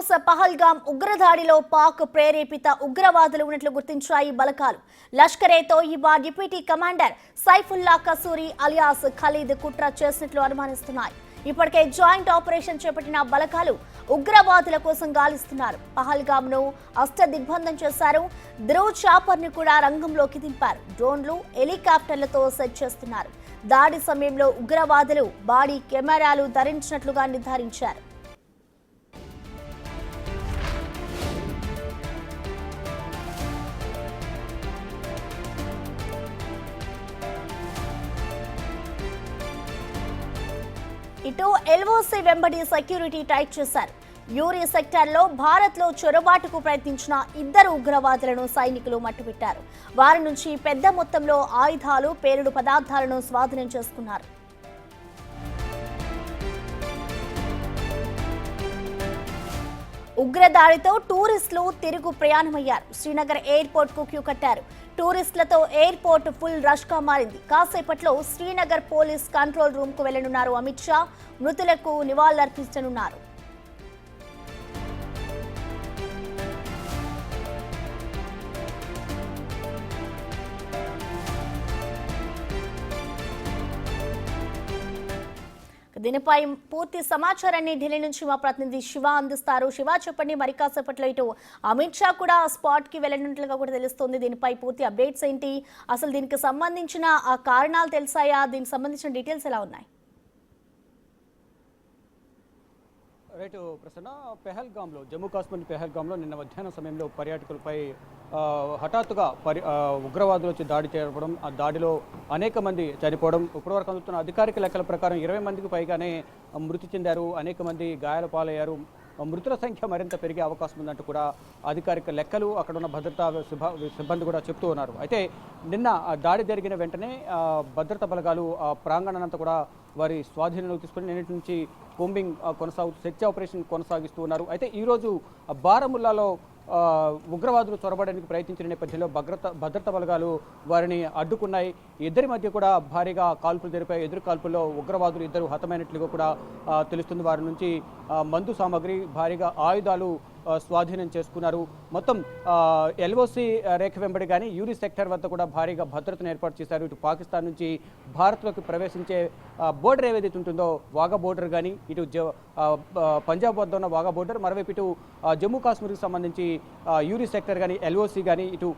ఇంద్రధనుస్ పహల్గామ్ ఉగ్రదాడిలో పాక్ ప్రేరేపిత ఉగ్రవాదులు ఉన్నట్లు గుర్తించాయి బలగాలు. Lashkar e Taiba deputy commander Saifullah Kasuri alias Khalid కుట్ర చేసినట్లు అనుమానిస్తున్నాయి. ఇప్పటికే జాయింట్ ఆపరేషన్ చేపట్టిన బలగాలు ఉగ్రవాదుల కోసం గాలిస్తున్నారు. పహల్గామ్ ను అష్టదిగ్బంధం చేశారు. ధ్రువ్ చాపర్ ని కూడా రంగంలోకి దింపారు. డ్రోన్లు, హెలికాప్టర్లతో సెట్ చేస్తున్నారు. దాడి సమయంలో ఉగ్రవాదులు బాడీ కెమెరాలు ధరించినట్లుగా నిర్ధారించారు. ఇటు ఎల్ఓసి వెంబడి సెక్యూరిటీ టైట్ చేశారు. యూరి సెక్టార్లో భారత్లో చొరబాటుకు ప్రయత్నించిన ఇద్దరు ఉగ్రవాదులను సైనికులు మట్టుపెట్టారు. వారి నుంచి పెద్ద మొత్తంలో ఆయుధాలు, పేలుడు పదార్థాలను స్వాధీనం చేసుకున్నారు. ఉగ్రదాడితో టూరిస్టులు తిరుగు ప్రయాణమయ్యారు. శ్రీనగర్ ఎయిర్పోర్ట్ కు క్యూ కట్టారు. టూరిస్టులతో ఎయిర్పోర్ట్ ఫుల్ రష్ గా మారింది. కాసేపట్లో శ్రీనగర్ పోలీస్ కంట్రోల్ రూమ్ కు వెళ్లనున్నారు అమిత్ షా. మృతులకు నివాళులర్పించనున్నారు. దీనిపై పూర్తి సమాచారాన్ని ఢిల్లీ నుంచి మా ప్రతినిధి శివ అందిస్తారు. శివ, చెప్పండి, మరి కాసేపట్లో ఇటు అమిత్ షా కూడా స్పాట్ కి వెళ్ళినట్లుగా కూడా తెలుస్తుంది. దీనిపై పూర్తి అప్డేట్స్ ఏంటి? అసలు దీనికి సంబంధించిన కారణాలు తెలిసాయా? దీనికి సంబంధించిన డీటెయిల్స్ ఎలా ఉన్నాయి? రైట్ ప్రసన్న, పెహల్గామ్లో, జమ్మూ కాశ్మీర్ పెహల్గామ్లో నిన్న మధ్యాహ్నం సమయంలో పర్యాటకులపై హఠాత్తుగా ఉగ్రవాదులు వచ్చి దాడి చేయడం, ఆ దాడిలో అనేక మంది చనిపోవడం, ఇప్పటివరకు అందుతున్న అధికారిక లెక్కల ప్రకారం 20 మందికి పైగానే మృతి చెందారు, అనేక మంది గాయాల పాలయ్యారు. మృతుల సంఖ్య మరింత పెరిగే అవకాశం ఉందంటూ కూడా అధికారిక లెక్కలు, అక్కడ ఉన్న భద్రతా సిబ్బంది కూడా చెప్తూ ఉన్నారు. అయితే నిన్న దాడి జరిగిన వెంటనే భద్రతా బలగాలు ప్రాంగణానంతా కూడా వారి స్వాధీనంలోకి తీసుకుని నిన్నటి నుంచి కోంబింగ్ సెర్చ్ ఆపరేషన్ కొనసాగిస్తూ ఉన్నారు. అయితే ఈరోజు బారాముల్లాలో ఉగ్రవాదులు చొరబడడానికి ప్రయత్నించిన నేపథ్యంలో భద్రతా బలగాలు వారిని అడ్డుకున్నాయి. ఇద్దరి మధ్య కూడా భారీగా కాల్పులు జరిపాయి. ఎదురు కాల్పుల్లో ఉగ్రవాదులు ఇద్దరు హతమైనట్లుగా కూడా తెలుస్తుంది. వారి నుంచి మందు సామాగ్రి, భారీగా ఆయుధాలు స్వాధీనం చేసుకున్నారు. మొత్తం ఎల్ఓసి రేఖ వెంబడి కానీ యూరి సెక్టర్ వద్ద కూడా భారీగా భద్రతను ఏర్పాటు చేశారు. ఇటు పాకిస్తాన్ నుంచి భారత్లోకి ప్రవేశించే బోర్డర్ ఏదైతే ఉంటుందో, వాఘా బోర్డర్ కానీ, ఇటు పంజాబ్ వద్ద ఉన్న వాఘా బోర్డర్, మరోవైపు ఇటు జమ్మూ కాశ్మీర్కి సంబంధించి యూరి సెక్టర్ కానీ, ఎల్ఓసి కానీ, ఇటు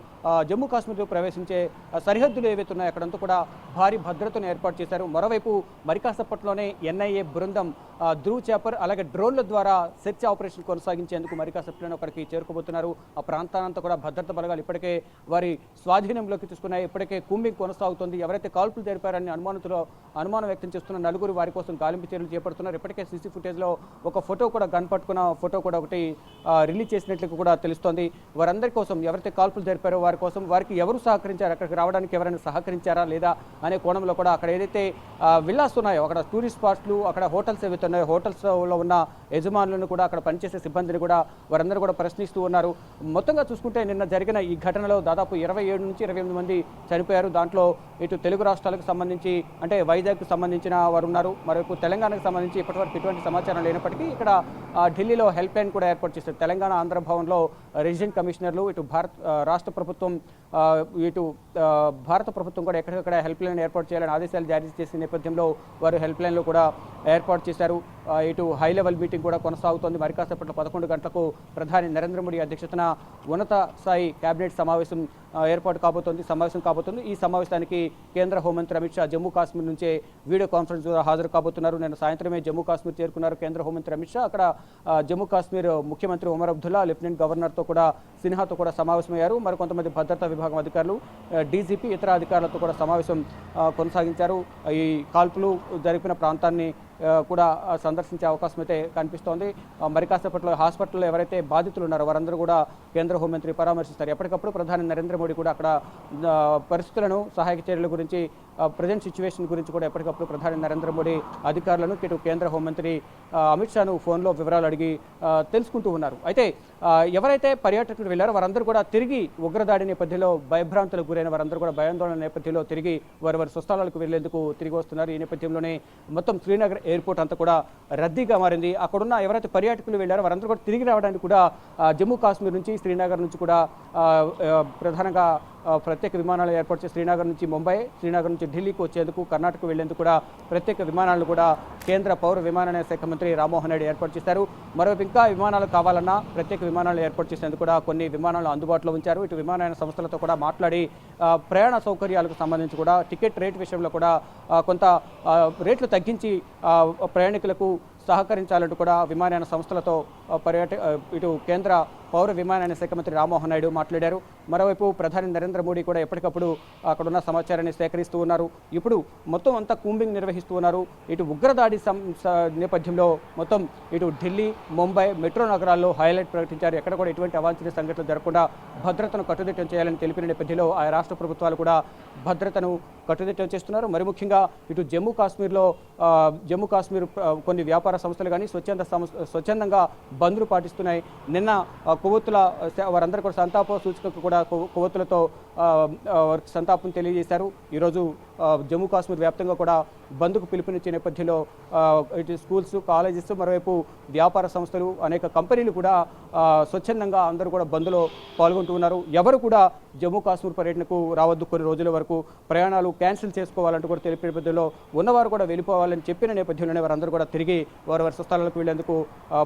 జమ్మూ కాశ్మీర్లో ప్రవేశించే సరిహద్దులు ఏవైతే ఉన్నాయో అక్కడంతా కూడా భారీ భద్రతను ఏర్పాటు చేశారు. మరోవైపు మరికాసేపట్లోనే ఎన్ఐఏ బృందం ధ్రువ్ చాపర్ అలాగే డ్రోన్ల ద్వారా సెర్చ్ ఆపరేషన్ కొనసాగించేందుకు మరికాసేపట్లోనే అక్కడికి చేరుకోబోతున్నారు. ఆ ప్రాంతానంతా కూడా భద్రతా బలగాలు ఇప్పటికే వారి స్వాధీనంలోకి తీసుకున్నాయి. ఇప్పటికే కూంబింగ్ కొనసాగుతుంది. ఎవరైతే కాల్పులు జరిపారని అనుమానం వ్యక్తం చేస్తున్న నలుగురు వారి కోసం గాలింపు చర్యలు చేపడుతున్నారు. ఇప్పటికే సీసీ ఫుటేజ్లో ఒక ఫోటో కూడా, గన్ పట్టుకున్న ఫోటో కూడా ఒకటి రిలీజ్ చేసినట్లు కూడా తెలుస్తోంది. వారందరి కోసం, ఎవరైతే కాల్పులు జరిపారో వారి కోసం, వారికి ఎవరు సహకరించారు, అక్కడికి రావడానికి ఎవరైనా సహకరించారా లేదా అనే కోణంలో కూడా అక్కడ ఏదైతే విల్లాస్ ఉన్నాయో, అక్కడ టూరిస్ట్ స్పాట్స్లు, అక్కడ హోటల్స్ ఏవైతే ఉన్నాయో, హోటల్స్లో ఉన్న యజమానులను కూడా, అక్కడ పనిచేసే సిబ్బందిని కూడా వారందరూ కూడా ప్రశ్నిస్తూ ఉన్నారు. మొత్తంగా చూసుకుంటే నిన్న జరిగిన ఈ ఘటనలో దాదాపు 27 నుంచి 28 మంది చనిపోయారు. దాంట్లో ఇటు తెలుగు రాష్ట్రాలకు సంబంధించి, అంటే వైజాగ్కు సంబంధించిన వారు ఉన్నారు. మరోవైపు తెలంగాణకు సంబంధించి ఇప్పటివరకు ఎటువంటి సమాచారం లేనప్పటికీ ఇక్కడ ఢిల్లీలో హెల్ప్ లైన్ కూడా ఏర్పాటు చేశారు. తెలంగాణ, ఆంధ్ర భవన్లో రెసిడెంట్ కమిషనర్లు, ఇటు రాష్ట్ర ప్రభుత్వం, ఇటు భారత ప్రభుత్వం కూడా ఎక్కడికక్కడ హెల్ప్ లైన్ ఏర్పాటు చేయాలని ఆదేశాలు జారీ చేసిన నేపథ్యంలో వారు హెల్ప్ లైన్లో కూడా ఏర్పాటు చేశారు. ఇటు హై లెవెల్ మీటింగ్ కూడా కొనసాగుతోంది. మరి కాసేపట్లో 11 గంటలకు ప్రధాని నరేంద్ర మోడీ అధ్యక్షతన ఉన్నత స్థాయి కేబినెట్ సమావేశం సమావేశం కాబోతుంది. ఈ సమావేశానికి కేంద్ర హోంమంత్రి అమిత్ షా జమ్మూ కాశ్మీర్ నుంచే వీడియో కాన్ఫరెన్స్ ద్వారా హాజరు కాబోతున్నారు. నిన్న సాయంత్రమే జమ్మూ కాశ్మీర్ చేరుకున్నారు కేంద్ర హోంమంత్రి అమిత్ షా. అక్కడ జమ్మూ కాశ్మీర్ ముఖ్యమంత్రి ఒమర్ అబ్దుల్లా, లెఫ్టినెంట్ గవర్నర్తో కూడా, సిన్హాతో కూడా సమావేశమయ్యారు. మరికొంతమంది భద్రతా విభాగం అధికారులు, డీజీపీ, ఇతర అధికారులతో కూడా సమావేశం కొనసాగించారు. ఈ కాల్పులు జరిపిన ప్రాంతాన్ని కూడా సందర్శించే అవకాశం అయితే కనిపిస్తోంది. మరి కాసేపట్లో హాస్పిటల్లో ఎవరైతే బాధితులు ఉన్నారో వారందరూ కూడా కేంద్ర హోంమంత్రి పరామర్శిస్తారు. ఎప్పటికప్పుడు ప్రధాని నరేంద్ర మోడీ కూడా అక్కడ పరిస్థితులను, సహాయక చర్యల గురించి, ప్రజెంట్ సిచ్యువేషన్ గురించి కూడా ఎప్పటికప్పుడు ప్రధాని నరేంద్ర మోడీ అధికారులను, ఇటు కేంద్ర హోంమంత్రి అమిత్ షాను ఫోన్లో వివరాలు అడిగి తెలుసుకుంటూ ఉన్నారు. అయితే ఎవరైతే పర్యాటకులు వెళ్ళారు వారందరూ కూడా తిరిగి ఉగ్రదాడి నేపథ్యంలో భయభ్రాంతులకు గురైన వారందరూ కూడా భయాందోళన నేపథ్యంలో తిరిగి వారి స్వస్థలాలకు వెళ్లేందుకు తిరిగి వస్తున్నారు. ఈ నేపథ్యంలోనే మొత్తం శ్రీనగర్ ఎయిర్పోర్ట్ అంతా కూడా రద్దీగా మారింది. అక్కడున్న ఎవరైతే పర్యాటకులు వెళ్ళారో వారందరూ కూడా తిరిగి రావడానికి కూడా జమ్మూ కాశ్మీర్ నుంచి శ్రీనగర్ నుంచి కూడా ప్రధానంగా ప్రత్యేక విమానాలు ఏర్పాటు చేసి శ్రీనగర్ నుంచి ముంబై, శ్రీనగర్ నుంచి ఢిల్లీకి వచ్చేందుకు, కర్ణాటక వెళ్లేందుకు కూడా ప్రత్యేక విమానాలు కూడా కేంద్ర పౌర విమానయాన శాఖ మంత్రి రామ్మోహన్ నాయుడు ఏర్పాటు చేశారు. మరోవైపు ఇంకా విమానాలు కావాలన్నా ప్రత్యేక విమానాలు ఏర్పాటు చేసేందుకు కూడా కొన్ని విమానాలు అందుబాటులో ఉంచారు. ఇటు విమానయాన సంస్థలతో కూడా మాట్లాడి ప్రయాణ సౌకర్యాలకు సంబంధించి కూడా టికెట్ రేట్ విషయంలో కూడా కొంత రేట్లు తగ్గించి ప్రయాణికులకు సహకరించాలంటూ కూడా విమానయాన సంస్థలతో ఇటు కేంద్ర పౌర విమానయాన శాఖ మంత్రి రామ్మోహన్ నాయుడు మాట్లాడారు. మరోవైపు ప్రధాని నరేంద్ర మోడీ కూడా ఎప్పటికప్పుడు అక్కడున్న సమాచారాన్ని సేకరిస్తూ ఉన్నారు. ఇప్పుడు మొత్తం అంతా కూంబింగ్ నిర్వహిస్తూ ఉన్నారు. ఇటు ఉగ్రదాడి నేపథ్యంలో మొత్తం ఇటు ఢిల్లీ, ముంబై మెట్రో నగరాల్లో హైలైట్ ప్రకటించారు. ఎక్కడ కూడా ఎటువంటి అవాంఛనీయ సంఘటనలు జరగకుండా భద్రతను కట్టుదిట్టం చేయాలని తెలిపిన నేపథ్యంలో ఆయా రాష్ట్ర ప్రభుత్వాలు కూడా భద్రతను కట్టుదిట్టం చేస్తున్నారు. మరి ముఖ్యంగా ఇటు జమ్మూ కాశ్మీర్ కొన్ని వ్యాపార సంస్థలు కానీ స్వచ్ఛందంగా బంద్లు పాటిస్తున్నాయి. నిన్న కొవ్వొత్తుల వారందరూ కూడా సంతాప సూచికకు కూడా కొవ్వొత్తులతో సంతాపం తెలియజేశారు. ఈరోజు జమ్మూ కాశ్మీర్ వ్యాప్తంగా కూడా బంద్కు పిలుపునిచ్చే నేపథ్యంలో ఇటు స్కూల్స్, కాలేజెస్, మరోవైపు వ్యాపార సంస్థలు, అనేక కంపెనీలు కూడా స్వచ్ఛందంగా అందరూ కూడా బంద్లో పాల్గొంటూ ఉన్నారు. ఎవరు కూడా జమ్మూ కాశ్మీర్ పర్యటనకు రావద్దు, కొన్ని రోజుల వరకు ప్రయాణాలు క్యాన్సిల్ చేసుకోవాలంటూ కూడా తెలిపిన నేపథ్యంలో ఉన్నవారు కూడా వెళ్ళిపోవాలని చెప్పిన నేపథ్యంలోనే వారందరూ కూడా తిరిగి వారి స్వస్థలాలకు వెళ్లేందుకు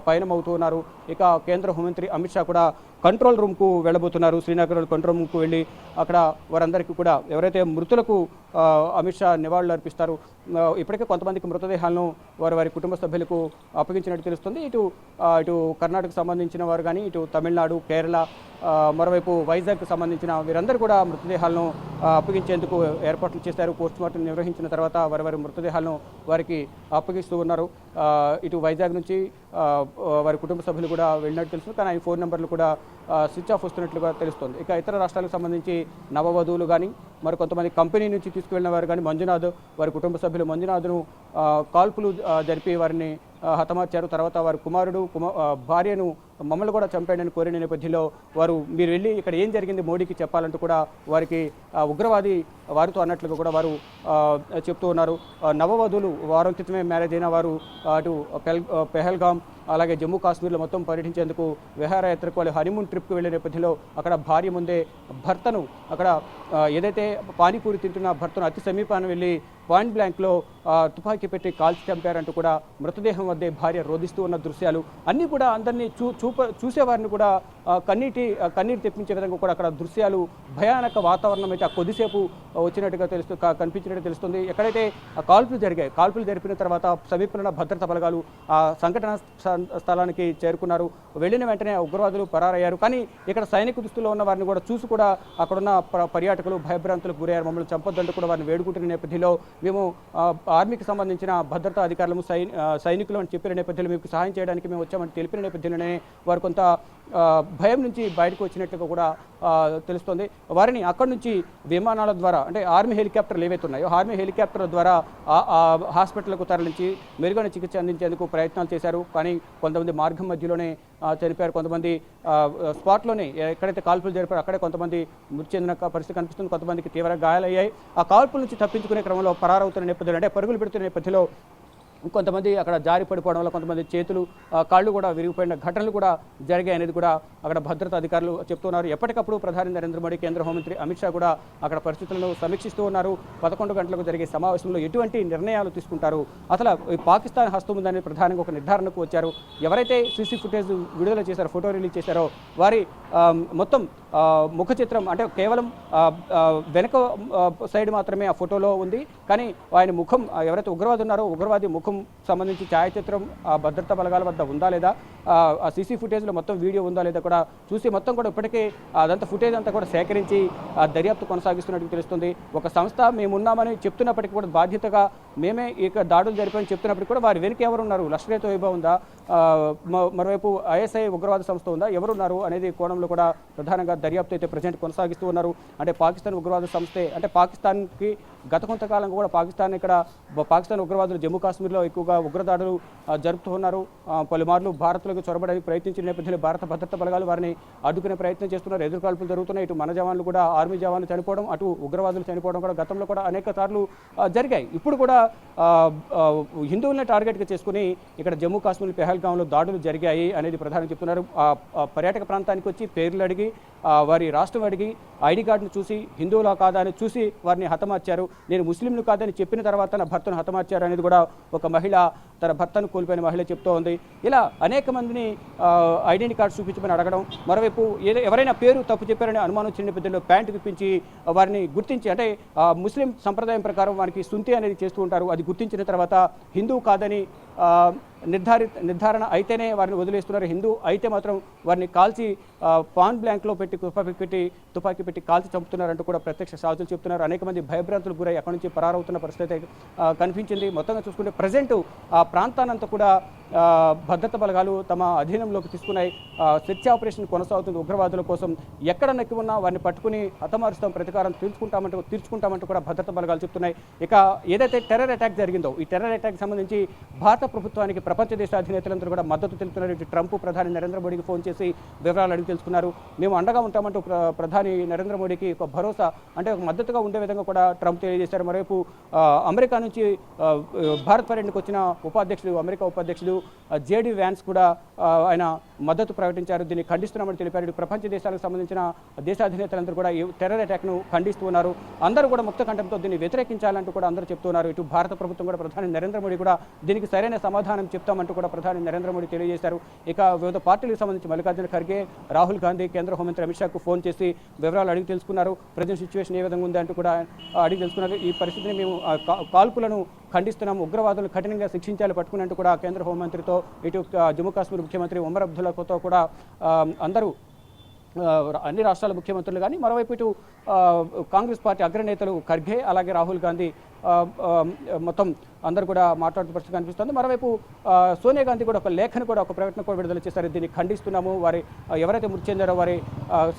పయనమవుతూ ఉన్నారు. ఇక కేంద్ర హోంమంత్రి అమిత్ షా కూడా కంట్రోల్ రూమ్కు వెళ్ళబోతున్నారు. శ్రీనగర్ కంట్రోల్ రూమ్కు వెళ్ళి అక్కడ వారందరికీ కూడా ఎవరైతే మృతులకు అమిత్ షా నివాళులు అర్పిస్తారు. ఇప్పటికే కొంతమందికి మృతదేహాలను వారి కుటుంబ సభ్యులకు అప్పగించినట్టు తెలుస్తుంది. ఇటు కర్ణాటకకు సంబంధించిన వారు కానీ, ఇటు తమిళనాడు, కేరళ, మరోవైపు వైజాగ్కు సంబంధించిన వీరందరూ కూడా మృతదేహాలను అప్పగించేందుకు ఏర్పాట్లు చేశారు. పోస్టుమార్టం నిర్వహించిన తర్వాత వారి మృతదేహాలను వారికి అప్పగిస్తూ ఉన్నారు. ఇటు వైజాగ్ నుంచి వారి కుటుంబ సభ్యులు కూడా వెళ్ళినట్టు తెలుస్తుంది. కానీ ఈ ఫోన్ నెంబర్లు కూడా స్విచ్ ఆఫ్ వస్తున్నట్లుగా తెలుస్తుంది. ఇక ఇతర రాష్ట్రాలకు సంబంధించి నవవధువులు కానీ, మరి కొంతమంది కంపెనీ నుంచి తీసుకువెళ్ళిన వారు కానీ, మంజునాథ్ వారి కుటుంబ సభ్యులు మంజునాథ్ను కాల్పులు జరిపి వారిని హతమార్చారు. తర్వాత వారి కుమారుడు భార్యను మమ్మల్ని కూడా చంపాడని కోరిన నేపథ్యంలో మీరు వెళ్ళి ఇక్కడ ఏం జరిగింది మోడీకి చెప్పాలంటూ కూడా వారికి ఉగ్రవాది వారితో అన్నట్లుగా కూడా వారు చెప్తూ ఉన్నారు. నవవధువులు వారం క్రితమే మ్యారేజ్ అయిన వారు అటు పెహల్గాం అలాగే జమ్మూ కాశ్మీర్లో మొత్తం పర్యటించేందుకు విహారయాత్రకు వాళ్ళు హనీమూన్ ట్రిప్కి వెళ్ళే నేపథ్యంలో అక్కడ భార్య ముందే భర్తను అక్కడ ఏదైతే పానీపూరి తింటున్న భర్తను అతి సమీపాన్ని వెళ్ళి పాయింట్ బ్లాంక్లో తుపాకీ పెట్టి కాల్చి చంపారంటూ కూడా మృతదేహం వద్దే భార్య రోధిస్తూ ఉన్న దృశ్యాలు అన్నీ కూడా అందరినీ చూసేవారిని కూడా కన్నీరు తెప్పించే విధంగా కూడా అక్కడ దృశ్యాలు, భయానక వాతావరణం అయితే ఆ కొద్దిసేపు వచ్చినట్టుగా కనిపించినట్టు తెలుస్తుంది. ఎక్కడైతే కాల్పులు జరిపిన తర్వాత సమీపంలో భద్రతా బలగాలు ఆ సంఘటన స్థలానికి చేరుకున్నారు. వెళ్ళిన వెంటనే ఉగ్రవాదులు పరారయ్యారు. కానీ ఇక్కడ సైనిక దుస్తుల్లో ఉన్న వారిని కూడా చూసి కూడా అక్కడున్న పర్యాటకులు భయభ్రాంతులకు గురయ్యారు. మమ్మల్ని చంపొద్దంటూ కూడా వారిని వేడుకుంటున్న నేపథ్యంలో మేము ఆర్మీకి సంబంధించిన భద్రతా అధికారులు సైనికులు అని చెప్పిన నేపథ్యంలో మీకు సహాయం చేయడానికి మేము వచ్చామని తెలిపిన నేపథ్యంలోనే వారు కొంత భయం నుంచి బయటకు వచ్చినట్లుగా కూడా తెలుస్తోంది. వారిని అక్కడి నుంచి విమానాల ద్వారా, అంటే ఆర్మీ హెలికాప్టర్లు ఏవైతే ఉన్నాయో ఆర్మీ హెలికాప్టర్ల ద్వారా హాస్పిటల్కు తరలించి మెరుగైన చికిత్స అందించేందుకు ప్రయత్నాలు చేశారు. కానీ కొంతమంది మార్గం మధ్యలోనే చనిపోయారు. కొంతమంది స్పాట్లోనే ఎక్కడైతే కాల్పులు జరిపారో అక్కడే కొంతమంది మృతి చెందిన పరిస్థితి కనిపిస్తుంది. కొంతమందికి తీవ్ర గాయాలయ్యాయి. ఆ కాల్పుల నుంచి తప్పించుకునే క్రమంలో పరారవుతున్న నేపథ్యంలో, అంటే పరుగులు పెడుతున్న నేపథ్యంలో కొంతమంది అక్కడ జారి పడిపోవడం వల్ల కొంతమంది చేతులు, కాళ్ళు కూడా విరిగిపోయిన ఘటనలు కూడా జరిగాయి అనేది కూడా అక్కడ భద్రతా అధికారులు చెప్తున్నారు. ఎప్పటికప్పుడు ప్రధాని నరేంద్ర మోడీ, కేంద్ర హోంమంత్రి అమిత్ షా కూడా అక్కడ పరిస్థితులను సమీక్షిస్తూ ఉన్నారు. 11 గంటలకు జరిగే సమావేశంలో ఎటువంటి నిర్ణయాలు తీసుకుంటారు, అసలు పాకిస్తాన్ హస్తం ఉందని ప్రధానంగా ఒక నిర్ధారణకు వచ్చారు. ఎవరైతే సీసీ ఫుటేజ్ విడుదల చేశారో, ఫోటో రిలీజ్ చేశారో వారి మొత్తం ముఖ చిత్రం, అంటే కేవలం వెనక సైడ్ మాత్రమే ఆ ఫోటోలో ఉంది. కానీ ఆయన ముఖం, ఎవరైతే ఉగ్రవాది ఉన్నారో ఉగ్రవాది ముఖం సంబంధించి ఛాయాచిత్రం ఆ భద్రతా బలగాల వద్ద ఉందా లేదా, ఆ సీసీ ఫుటేజ్లో మొత్తం వీడియో ఉందా లేదా కూడా చూసి మొత్తం కూడా ఇప్పటికే అదంతా ఫుటేజ్ అంతా కూడా సేకరించి దర్యాప్తు కొనసాగిస్తున్నట్టు తెలుస్తుంది. ఒక సంస్థ మేమున్నామని చెప్తున్నప్పటికీ కూడా బాధ్యతగా మేమే ఇక దాడులు జరిపామని చెప్తున్నప్పుడు కూడా వారి వెనుక ఎవరు ఉన్నారు, లష్కర్ తోయిబా ఉందా, మరోవైపు ఐఎస్ఐ ఉగ్రవాద సంస్థ ఉందా, ఎవరున్నారు అనేది కోణంలో కూడా ప్రధానంగా దర్యాప్తు అయితే ప్రజెంట్ కొనసాగిస్తూ ఉన్నారు. అంటే పాకిస్తాన్ ఉగ్రవాద సంస్థే, అంటే పాకిస్తాన్కి గత కొంతకాలంగా కూడా పాకిస్తాన్ ఉగ్రవాదులు జమ్మూ కాశ్మీర్లో ఎక్కువగా ఉగ్రదాడులు జరుపుతూ ఉన్నారు. పలుమార్లు భారత్లోకి చొరబడడానికి ప్రయత్నించిన నేపథ్యంలో భారత భద్రతా బలగాలు వారిని అడ్డుకునే ప్రయత్నం చేస్తున్నారు. ఎదురుకాల్పులు జరుగుతున్నాయి. ఇటు మన జవాన్లు కూడా, ఆర్మీ జవాన్లు చనిపోవడం, అటు ఉగ్రవాదులు చనిపోవడం కూడా గతంలో కూడా అనేక సార్లు జరిగాయి. ఇప్పుడు కూడా హిందువుల్ని టార్గెట్గా చేసుకుని ఇక్కడ జమ్మూ కాశ్మీర్ పెహల్గాంలో దాడులు జరిగాయి అనేది ప్రధానంగా చెప్తున్నారు. పర్యాటక ప్రాంతానికి వచ్చి పేర్లు అడిగి, వారి రాష్ట్రం అడిగి, ఐడి కార్డును చూసి హిందువులా కాదా అని చూసి వారిని హతమార్చారు. నేను ముస్లింలు కాదని చెప్పిన తర్వాత నా భర్తను హతమార్చారు అనేది కూడా ఒక మహిళ, తన భర్తను కోల్పోయిన మహిళ చెప్తూ ఉంది. ఇలా అనేక మందిని ఐడెంటిటీ కార్డు చూపించమని అడగడం, మరోవైపు ఎవరైనా పేరు తప్పు చెప్పారని అనుమానం వచ్చిన నేపథ్యంలో ప్యాంటు విప్పించి వారిని గుర్తించి, అంటే ముస్లిం సంప్రదాయం ప్రకారం వారికి సుంతి అనేది చేస్తూ ఉంటారు. అది గుర్తించిన తర్వాత హిందువు కాదని నిర్ధారణ అయితేనే వారిని వదిలేస్తున్నారు. హిందూ అయితే మాత్రం వారిని కాల్చి పాయింట్ బ్లాంక్లో తుపాకీ పెట్టి కాల్చి చంపుతున్నారంటూ కూడా ప్రత్యక్ష సాక్షులు చెప్తున్నారు. అనేక మంది భయభ్రాంతులకు గురై అక్కడి నుంచి పరారవుతున్న పరిస్థితి కనిపించింది. మొత్తంగా చూసుకుంటే ప్రజెంట్ ఆ ప్రాంతానంతా కూడా భద్రతా బలగాలు తమ అధీనంలోకి తీసుకున్నాయి. సెర్చ్ ఆపరేషన్ కొనసాగుతుంది. ఉగ్రవాదుల కోసం ఎక్కడ నక్కి ఉన్నా వారిని పట్టుకుని హతమారుస్తాం, ప్రతీకారం తీర్చుకుంటామంటూ కూడా భద్రతా బలగాలు చెప్తున్నాయి. ఇక ఏదైతే టెర్రర్ అటాక్ జరిగిందో, ఈ టెర్రర్ అటాక్ సంబంధించి భారత ప్రభుత్వానికి ప్రపంచ దేశ అధినేతలందరూ కూడా మద్దతు తెలుపుతున్నారు. ఇటు ట్రంప్ ప్రధాని నరేంద్ర మోడీకి ఫోన్ చేసి వివరాలు అడిగి తెలుసుకున్నారు. మేము అండగా ఉంటామంటూ ప్రధాని నరేంద్ర మోడీకి ఒక భరోసా, అంటే ఒక మద్దతుగా ఉండే విధంగా కూడా ట్రంప్ తెలియజేశారు. మరోవైపు అమెరికా నుంచి భారత్ పర్యటనకు వచ్చిన అమెరికా ఉపాధ్యక్షుడు జేడీ వ్యాన్స్ కూడా ఆయన మద్దతు ప్రకటించారు. దీన్ని ఖండిస్తున్నామని తెలిపారు. ఇటు ప్రపంచ దేశాలకు సంబంధించిన దేశాధినేతలందరూ కూడా ఈ టెర్రర్ అటాక్ను ఖండిస్తూ ఉన్నారు. అందరూ కూడా ముక్త కంఠంతో దీన్ని వ్యతిరేకించాలంటూ కూడా అందరూ చెప్తున్నారు. ఇటు భారత ప్రభుత్వం కూడా, ప్రధాని నరేంద్ర మోడీ కూడా దీనికి సరైన సమాధానం చెప్తామంటూ కూడా ప్రధాని నరేంద్ర మోడీ తెలియజేశారు. ఇక వివిధ పార్టీలకు సంబంధించి మల్లికార్జున ఖర్గే, రాహుల్ గాంధీ కేంద్ర హోంమంత్రి అమిత్ షాకు ఫోన్ చేసి వివరాలు అడిగి తెలుసుకున్నారు. ప్రజెంట్ సిచ్యువేషన్ ఏ విధంగా ఉంది అంటూ కూడా అడిగి తెలుసుకున్నారు. ఈ పరిస్థితిని మేము కాల్పులను ఖండిస్తున్నాం, ఉగ్రవాదులు కఠినంగా శిక్షించాలి పట్టుకున్నట్టు కూడా కేంద్ర హోంమంత్రితో, ఇటు జమ్మూ కాశ్మీర్ ముఖ్యమంత్రి ఉమర్ అబ్దుల్లాతో కూడా అందరూ, అన్ని రాష్ట్రాల ముఖ్యమంత్రులు కానీ, మరోవైపు ఇటు కాంగ్రెస్ పార్టీ అగ్రనేతలు ఖర్గే అలాగే రాహుల్ గాంధీ మొత్తం అందరూ కూడా మాట్లాడుతూ పరిస్థితి కనిపిస్తుంది. మరోవైపు సోనియా గాంధీ కూడా ఒక ప్రకటన కూడా విడుదల చేశారు. దీన్ని ఖండిస్తున్నాము, వారి ఎవరైతే మృతి చెందారో వారి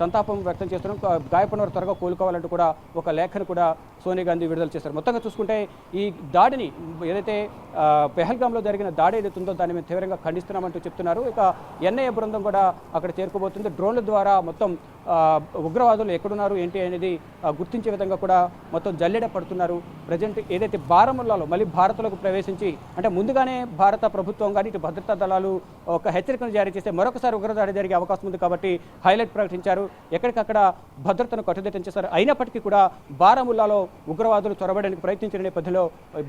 సంతాపం వ్యక్తం చేస్తున్నాం, గాయపడిన వారు త్వరగా కోలుకోవాలంటూ కూడా ఒక లేఖను కూడా సోనియా గాంధీ విడుదల చేశారు. మొత్తంగా చూసుకుంటే ఈ దాడిని, ఏదైతే పెహల్గాంలో జరిగిన దాడి ఏదైతే ఉందో దాన్ని మేము తీవ్రంగా ఖండిస్తున్నామంటూ చెప్తున్నారు. ఇక ఎన్ఐఏ బృందం కూడా అక్కడ చేరుకోబోతుంది. డ్రోన్ల ద్వారా మొత్తం ఉగ్రవాదులు ఎక్కడున్నారు ఏంటి అనేది గుర్తించే విధంగా కూడా మొత్తం జల్లెడ పడుతున్నారు. ప్రజెంట్ ఏదైతే బారాముల్లాలో మళ్ళీ భారత్లోకి ప్రవేశించి, అంటే ముందుగానే భారత ప్రభుత్వం కానీ ఇటు భద్రతా దళాలు ఒక హెచ్చరికను జారీ చేస్తే మరొకసారి ఉగ్రదాడి జరిగే అవకాశం ఉంది కాబట్టి హైలైట్ ప్రకటించారు. ఎక్కడికక్కడ భద్రతను కట్టుదిట్టం చేశారు. అయినప్పటికీ కూడా బారాముల్లాలో ఉగ్రవాదులు చొరబడడానికి ప్రయత్నించిన నేపథ్యంలో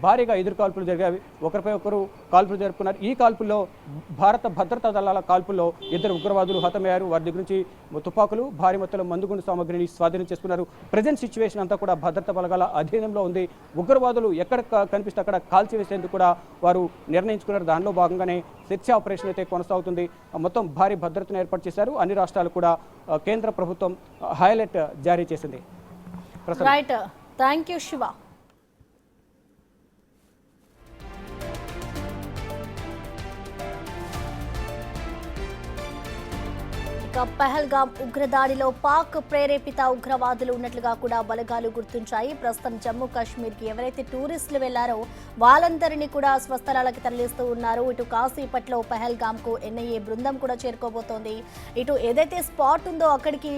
భారీగా ఎదురుకాల్పులు జరిగాయి. ఒకరిపై ఒకరు కాల్పులు జరుపుకున్నారు. ఈ కాల్పుల్లో భారత భద్రతా దళాల కాల్పుల్లో 2 ఉగ్రవాదులు హతమయ్యారు. వారి దగ్గర నుంచి తుపాకులు, భారీ మొత్తంలో మందుగుండు సామగ్రిని స్వాధీనం చేసుకున్నారు. ప్రజెంట్ సిచ్యువేషన్ అంతా కూడా భద్రతా బలగాల అధీనంలో ఉంది. ఉగ్రవాదులు ఎక్కడ కనిపిస్తే అక్కడ కాల్చివేసేందుకు కూడా వారు నిర్ణయించుకున్నారు. దానిలో భాగంగానే సెర్చ్ ఆపరేషన్ అయితే కొనసాగుతుంది. మొత్తం భారీ భద్రతను ఏర్పాటు చేశారు. అన్ని రాష్ట్రాలు కూడా కేంద్ర ప్రభుత్వం హైలైట్ జారీ చేసింది. Right, thank you Siva. Pahalgam ఉగ్రదాడిలో పాక్ ప్రేరేపిత ఉగ్రవాదులు ఉన్నట్లుగా కూడా బలగాలు గుర్తించాయి. ప్రస్తుతం జమ్మూ కాశ్మీర్ కి ఎవరైతే టూరిస్టులు వెళ్లారో వాళ్ళందరినీ కూడా స్వస్థలాలకు తరలిస్తూ ఉన్నారు. ఇటు కాసేపట్లో పహల్గాం కు ఎన్ఐఏ బృందం కూడా చేరుకోబోతోంది. ఇటు ఏదైతే స్పాట్ ఉందో అక్కడికి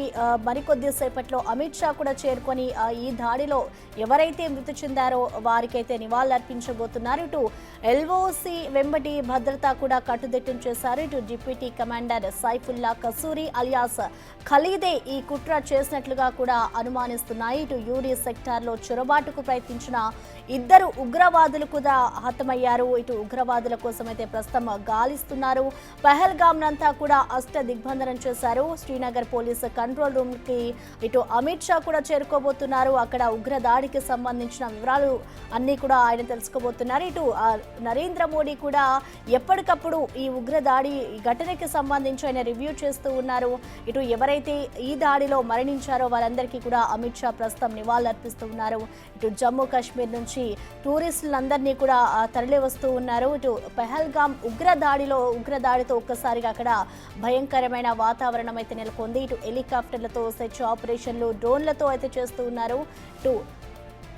మరికొద్ది సేపట్లో అమిత్ షా కూడా చేరుకొని ఈ దాడిలో ఎవరైతే మృతి చెందారో వారికైతే నివాళులర్పించబోతున్నారు. ఇటు ఎల్ఓసి వెంబడి భద్రత కూడా కట్టుదిట్టం చేశారు. ఇటు deputy commander Saifullah Kasuri alias ఖలీదే ఈ కుట్ర చేసినట్లుగా కూడా అనుమానిస్తున్నాయి. ఇటు యూరి సెక్టార్లో చొరబాటుకు ప్రయత్నించిన 2 ఉగ్రవాదులు కూడా హతమయ్యారు. ఇటు ఉగ్రవాదుల కోసం అయితే ప్రస్తుతం గాలిస్తున్నారు. పహల్గామ్నంతా కూడా దిగ్బంధనం చేశారు. శ్రీనగర్ పోలీసు కంట్రోల్ రూమ్ కి ఇటు అమిత్ షా కూడా చేరుకోబోతున్నారు. అక్కడ ఉగ్ర దాడికి సంబంధించిన వివరాలు అన్ని కూడా ఆయన తెలుసుకోబోతున్నారు. ఇటు నరేంద్ర మోడీ కూడా ఎప్పటికప్పుడు ఈ ఉగ్ర దాడి ఘటనకి సంబంధించి ఆయన రివ్యూ చేస్తూ ఉన్నారు. ఉన్నారు. ఇటు ఎవరైతే ఈ దాడిలో మరణించారో వారందరికీ కూడా అమిత్ షా ప్రస్తుతం నివాళులర్పిస్తూ ఉన్నారు. ఇటు జమ్మూ కాశ్మీర్ నుంచి టూరిస్టులందరినీ కూడా తరలి వస్తూ ఉన్నారు. ఇటు పెహల్గాం ఉగ్రదాడితో ఒక్కసారిగా అక్కడ భయంకరమైన వాతావరణం అయితే నెలకొంది. ఇటు హెలికాప్టర్లతో సెర్చ్ ఆపరేషన్లు, డ్రోన్లతో అయితే చేస్తూ ఉన్నారు. ఇటు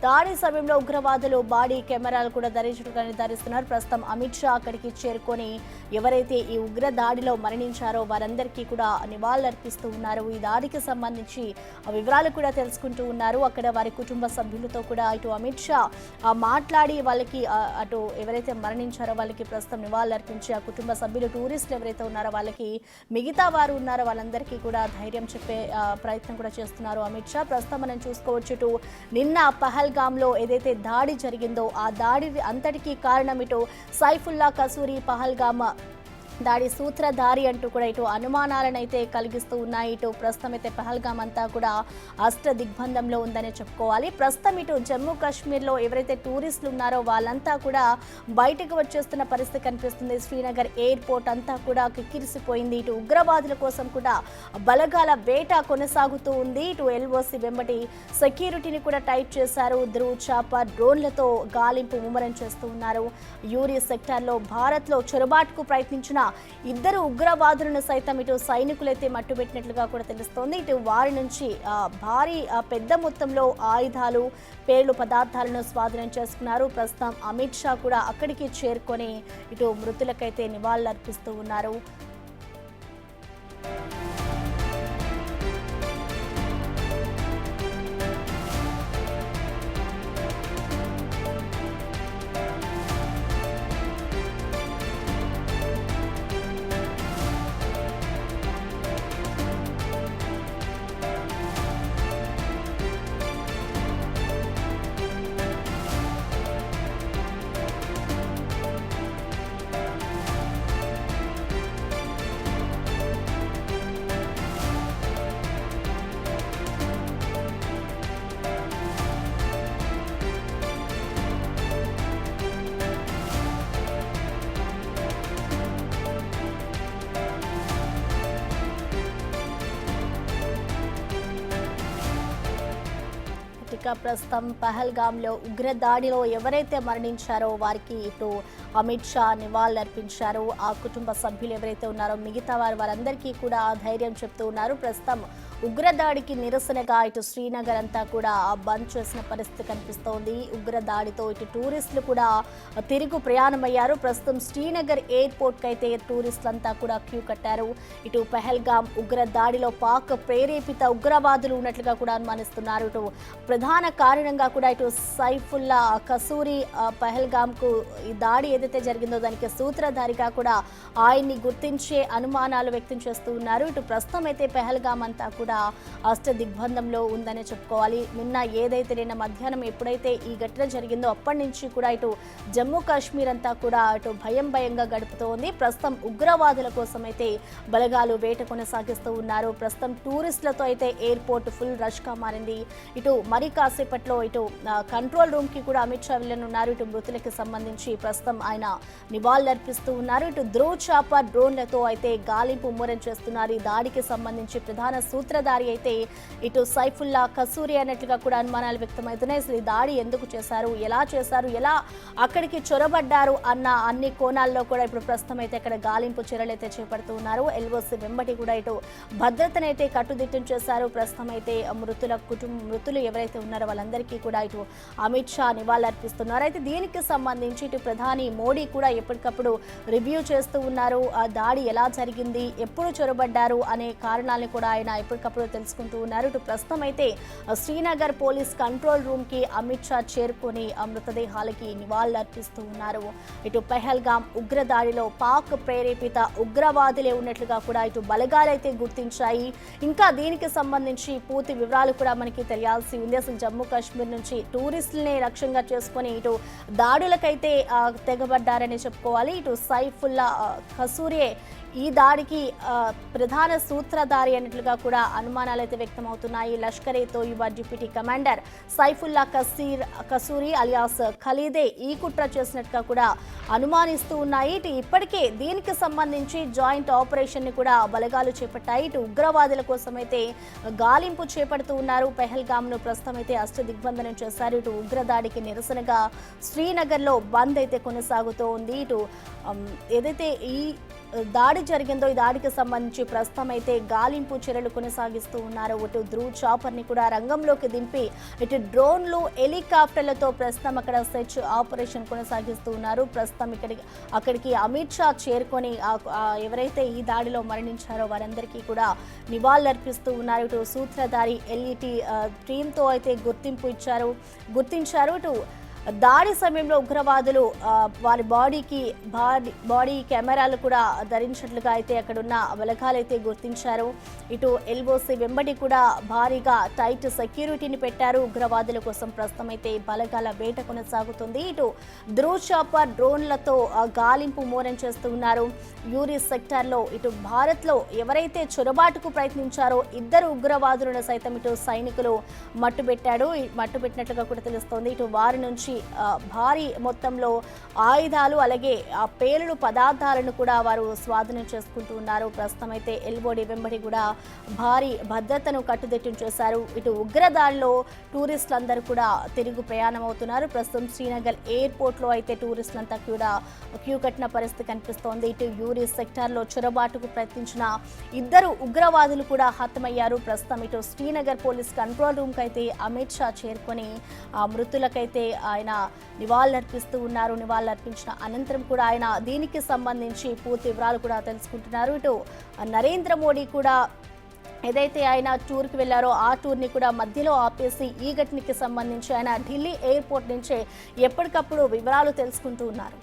దాడి సమయంలో ఉగ్రవాదులు బాడీ కెమెరాలు కూడా ధరిస్తున్నారు. ప్రస్తుతం అమిత్ షా అక్కడికి చేరుకొని ఎవరైతే ఈ ఉగ్ర దాడిలో మరణించారో వారందరికీ కూడా నివాళులర్పిస్తూ ఉన్నారు. ఈ దాడికి సంబంధించి వివరాలు కూడా తెలుసుకుంటూ ఉన్నారు. అక్కడ వారి కుటుంబ సభ్యులతో కూడా ఇటు అమిత్ షా మాట్లాడి వాళ్ళకి అటు ఎవరైతే మరణించారో వాళ్ళకి ప్రస్తుతం నివాళులర్పించి ఆ కుటుంబ సభ్యులు, టూరిస్టులు ఎవరైతే ఉన్నారో వాళ్ళకి, మిగతా వారు ఉన్నారో వాళ్ళందరికీ కూడా ధైర్యం చెప్పే ప్రయత్నం కూడా చేస్తున్నారు అమిత్ షా. ప్రస్తుతం మనం చూసుకోవచ్చు, ఇటు నిన్న పహల్గాంలో ఏదైతే దాడి జరిగిందో ఆ దాడి అంతటికీ కారణం ఇటు సైఫుల్లా కసూరి పహల్గాం దాడి సూత్రధారి అంటూ కూడా ఇటు అనుమానాలను అయితే కలిగిస్తూ ఉన్నాయి. ఇటు ప్రస్తుతం అయితే పహల్గాం అంతా కూడా అష్ట దిగ్బంధంలో ఉందని చెప్పుకోవాలి. ప్రస్తుతం ఇటు జమ్మూ కాశ్మీర్లో ఎవరైతే టూరిస్టులు ఉన్నారో వాళ్ళంతా కూడా బయటకు వచ్చేస్తున్న పరిస్థితి కనిపిస్తుంది. శ్రీనగర్ ఎయిర్పోర్ట్ అంతా కూడా కిక్కిరిసిపోయింది. ఇటు ఉగ్రవాదుల కోసం కూడా బలగాల వేట కొనసాగుతూ ఉంది. ఇటు ఎల్ఓసి వెంబడి సెక్యూరిటీని కూడా టైట్ చేశారు. ధ్రువ్ చాపర్, డ్రోన్లతో గాలింపు ముమ్మరం చేస్తూ ఉన్నారు. యూరి సెక్టార్లో భారత్లో చొరబాటుకు ప్రయత్నించిన ఇద్దరు ఉగ్రవాదులను సైతం ఇటు సైనికులైతే మట్టుబెట్టినట్లుగా కూడా తెలుస్తోంది. ఇటు వారి నుంచి భారీ పెద్ద మొత్తంలో ఆయుధాలు, పేలుడు పదార్థాలను స్వాధీనం చేసుకున్నారు. ప్రస్తుతం అమిత్ షా కూడా అక్కడికి చేరుకొని ఇటు మృతులకైతే నివాళులర్పిస్తూ ఉన్నారు. ప్రస్తుతం పహల్గాంలో ఉగ్రదాడిలో ఎవరైతే మరణించారో వారికి ఇటు అమిత్ షా నివాళులర్పించారు. ఆ కుటుంబ సభ్యులు ఎవరైతే ఉన్నారో మిగతా వారందరికీ కూడా ధైర్యం చెప్తూ ఉన్నారు. ప్రస్తుతం ఉగ్రదాడికి నిరసనగా ఇటు శ్రీనగర్ అంతా కూడా బంద్ చేసిన పరిస్థితి కనిపిస్తోంది. ఉగ్రదాడితో ఇటు టూరిస్టులు కూడా తిరుగు ప్రయాణమయ్యారు. ప్రస్తుతం శ్రీనగర్ ఎయిర్పోర్ట్కి అయితే టూరిస్టులంతా కూడా క్యూ కట్టారు. ఇటు పహల్గాం ఉగ్రదాడిలో పాక్ ప్రేరేపిత ఉగ్రవాదులు ఉన్నట్లుగా కూడా అనుమానిస్తున్నారు. ఇటు ప్రధాన కారణంగా కూడా ఇటు సైఫుల్లా కసూరి పహల్గాంకు ఈ దాడి ఏదైతే జరిగిందో దానికి సూత్రధారిగా కూడా ఆయన్ని గుర్తించే అనుమానాలు వ్యక్తం చేస్తూ ఉన్నారు. ఇటు ప్రస్తుతం అయితే పహల్గాం అంతా కూడా అష్ట దిగ్బంధంలో ఉందనే చెప్పుకోవాలి. నిన్న మధ్యాహ్నం ఎప్పుడైతే ఈ ఘటన జరిగిందో అప్పటి నుంచి కూడా ఇటు జమ్మూ కాశ్మీర్ అంతా కూడా ఇటు భయంగా గడుపుతోంది. ప్రస్తుతం ఉగ్రవాదుల కోసం అయితే బలగాలు వేట కొనసాగిస్తూ ఉన్నారు. ప్రస్తుతం టూరిస్టులతో అయితే ఎయిర్పోర్ట్ ఫుల్ రష్ గా మారింది. ఇటు మరి కాసేపట్లో ఇటు కంట్రోల్ రూమ్ కి కూడా అమిత్ షా వెళ్ళనున్నారు. ఇటు మృతులకి సంబంధించి ప్రస్తుతం ఆయన నివాళులర్పిస్తూ ఉన్నారు. ఇటు ధ్రువ్ చాపర్, డ్రోన్లతో అయితే గాలింపు ముమ్మరం చేస్తున్నారు. ఈ దాడికి సంబంధించి ప్రధాన సూత్రధారి అయితే ఇటు సైఫుల్లా కసూరి అన్నట్లుగా కూడా అనుమానాలు వ్యక్తమవుతున్నాయి. అసలు ఈ దాడి ఎందుకు చేశారు, ఎలా అక్కడికి చొరబడ్డారు అన్న అన్ని కోణాల్లో కూడా ఇప్పుడు ప్రస్తుతం అయితే అక్కడ గాలింపు చర్యలు అయితే చేపడుతూ ఉన్నారు. ఎల్ఓసి వెంబడి కూడా ఇటు భద్రతనైతే కట్టుదిట్టం చేశారు. ప్రస్తుతం అయితే మృతులు ఎవరైతే ఉన్నారో వాళ్ళందరికీ కూడా ఇటు అమిత్ షా నివాళులర్పిస్తున్నారు. అయితే దీనికి సంబంధించి ఇటు ప్రధాని మోడీ కూడా ఎప్పటికప్పుడు రివ్యూ చేస్తూ ఉన్నారు. ఆ దాడి ఎలా జరిగింది, ఎప్పుడు చొరబడ్డారు అనే కారణాలను కూడా ఆయన ఎప్పటికప్పుడు తెలుసుకుంటూ ఉన్నారు. ఇటు ప్రస్తుతం అయితే శ్రీనగర్ పోలీస్ కంట్రోల్ రూమ్ కి అమిత్ షా చేరుకొని ఆ మృతదేహాలకి నివాళులర్పిస్తూ ఉన్నారు. ఇటు పహల్గాం ఉగ్రదాడిలో పాక్ ప్రేరేపిత ఉగ్రవాదులే ఉన్నట్లుగా కూడా ఇటు బలగాలైతే గుర్తించాయి. ఇంకా దీనికి సంబంధించి పూర్తి వివరాలు కూడా మనకి తెలియాల్సి ఉంది. అసలు జమ్మూ కాశ్మీర్ నుంచి టూరిస్టులనే లక్ష్యంగా చేసుకొని ఇటు దాడులకైతే తెగబడ్డారని చెప్పుకోవాలి. ఇటు సైఫుల్లా కసూరియే ఈ దాడికి ప్రధాన సూత్రధారి అన్నట్లుగా కూడా అనుమానాలు అయితే వ్యక్తమవుతున్నాయి. Lashkar-e Taiba deputy commander Saifullah Kasuri alias ఖలీదే ఈ కుట్ర చేసినట్టుగా కూడా అనుమానిస్తూ ఉన్నాయి. ఇప్పటికే దీనికి సంబంధించి జాయింట్ ఆపరేషన్ ని కూడా బలగాలు చేపట్టాయి. ఉగ్రవాదుల కోసం అయితే గాలింపు చేపడుతూ ఉన్నారు. పెహల్గామ్ ను ప్రస్తుతం అయితే దిగ్బంధనం చేశారు. ఉగ్రదాడికి నిరసనగా శ్రీనగర్ లో బంద్ అయితే కొనసాగుతూ ఉంది. ఏదైతే ఈ దాడి జరిగిందో ఈ దాడికి సంబంధించి ప్రస్తుతం అయితే గాలింపు చర్యలు కొనసాగిస్తూ ఉన్నారు. ధ్రువ్ చాపర్ ని కూడా రంగంలోకి దింపి డ్రోన్లు హెలికాప్టర్లతో ప్రస్తుతం అక్కడ సెర్చ్ ఆపరేషన్ కొనసాగిస్తూ ఉన్నారు. ప్రస్తుతం అక్కడికి అమిత్ షా చేరుకొని ఎవరైతే ఈ దాడిలో మరణించారో వారందరికీ కూడా నివాళులర్పిస్తూ ఉన్నారు. సూత్రధారి ఎల్ఈటి టీంతో అయితే గుర్తించారు. దాడి సమయంలో ఉగ్రవాదులు వారి బాడీ కెమెరాలు కూడా ధరించినట్లుగా అయితే అక్కడున్న బలగాలు అయితే గుర్తించారు. ఎల్ఓసి వెంబడి కూడా భారీగా టైట్ సెక్యూరిటీని పెట్టారు. ఉగ్రవాదుల కోసం ప్రస్తుతం అయితే బలగాల వేట కొనసాగుతుంది. ధ్రువ్ చాపర్ డ్రోన్లతో గాలింపు మోరం చేస్తూ ఉన్నారు. యూరి సెక్టార్లో భారత్ లో ఎవరైతే చొరబాటుకు ప్రయత్నించారో ఇద్దరు ఉగ్రవాదులను సైతం సైనికులు మట్టుపెట్టినట్లుగా కూడా తెలుస్తోంది. వారి నుంచి భారీ మొత్తంలో ఆయుధాలు అలాగే పేలుడు పదార్థాలను కూడా వారు స్వాధీనం చేసుకుంటూ ఉన్నారు. ప్రస్తుతం అయితే ఎల్ఓడి వెంబడి కూడా భారీ భద్రతను కట్టుదిట్టం చేశారు. ఉగ్రదాడిలో టూరిస్టులందరూ కూడా తిరుగు ప్రయాణం అవుతున్నారు. ప్రస్తుతం శ్రీనగర్ ఎయిర్పోర్ట్ లో అయితే టూరిస్టులంతా కూడా క్యూ కట్టిన పరిస్థితి కనిపిస్తోంది. యూరి సెక్టార్ లో చొరబాటుకు ప్రయత్నించిన ఇద్దరు ఉగ్రవాదులు కూడా హతమయ్యారు. ప్రస్తుతం శ్రీనగర్ పోలీస్ కంట్రోల్ రూమ్ కి అయితే అమిత్ షా చేరుకొని మృతులకైతే ఆయన నివాళులర్పిస్తూ ఉన్నారు. నివాళులర్పించిన అనంతరం కూడా ఆయన దీనికి సంబంధించి పూర్తి వివరాలు కూడా తెలుసుకుంటున్నారు. నరేంద్ర మోడీ కూడా ఏదైతే ఆయన టూర్కి వెళ్లారో ఆ టూర్ని కూడా మధ్యలో ఆపేసి ఈ ఘటనకి సంబంధించి ఆయన ఢిల్లీ ఎయిర్పోర్ట్ నుంచే ఎప్పటికప్పుడు వివరాలు తెలుసుకుంటూ ఉన్నారు.